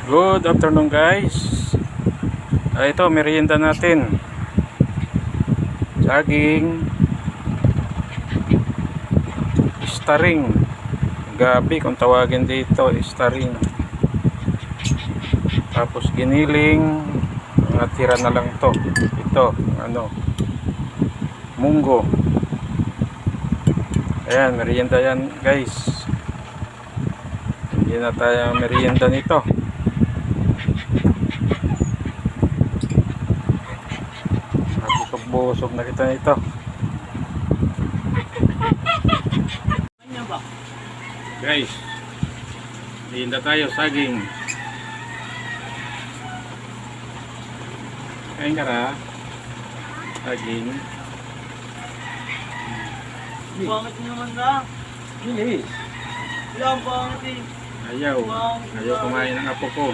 Good afternoon guys. Ito merienda natin. Saging, staring, gabi kung tawagin dito, staring. Tapos giniling, natira na lang to. Ito, munggo. Ayan, merienda yan guys. Hindi na tayo merienda nito. Busog na kita nito. Guys, merienda tayo, saging. Kain ka ra? Saging. Bangit naman na. Bilis. Ilang bangit eh. Ayaw kumain ng apo ko.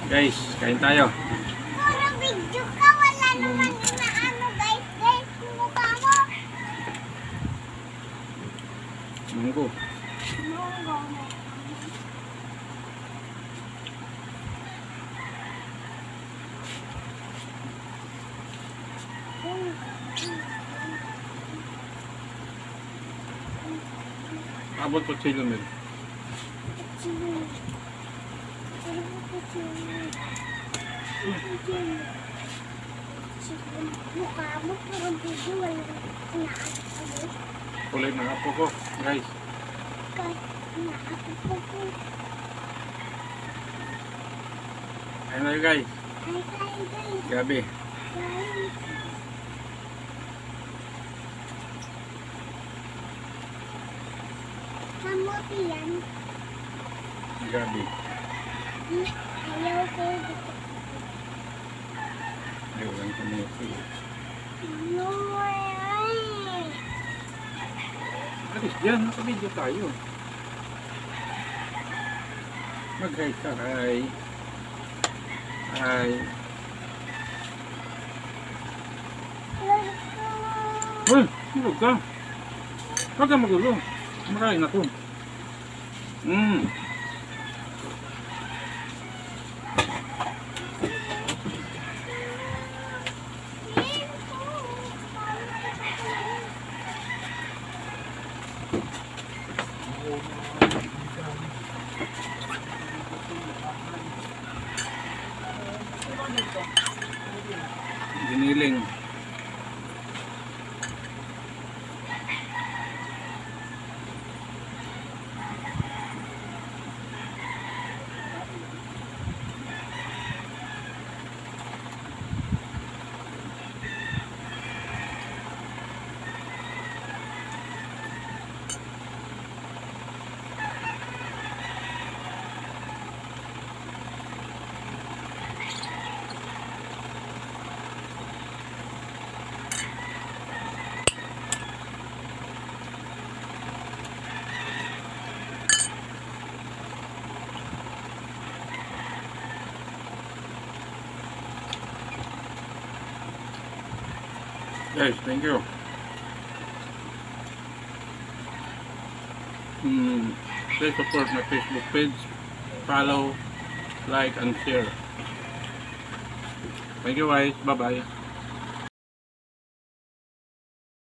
Guys, kain tayo. Parang video ka, wala naman inaano guys, mukha mo. Munggo. Abot ko silo men. Mukha mo, parang video, wala inaano. Kulay ng apo ko, guys. Ayun na guys. Gabi. Kamuti yan. Gabi. Ayaw ko. Ayaw lang kumuti. No way. Alis dyan, naka-video tayo. Mag-hi ka, hi. Hi. Uy, tulog ka. Huwag ka magulo. Makain ako. Giniling. Guys, thank you. Please support my Facebook page. Follow, like, and share. Thank you guys. Bye-bye.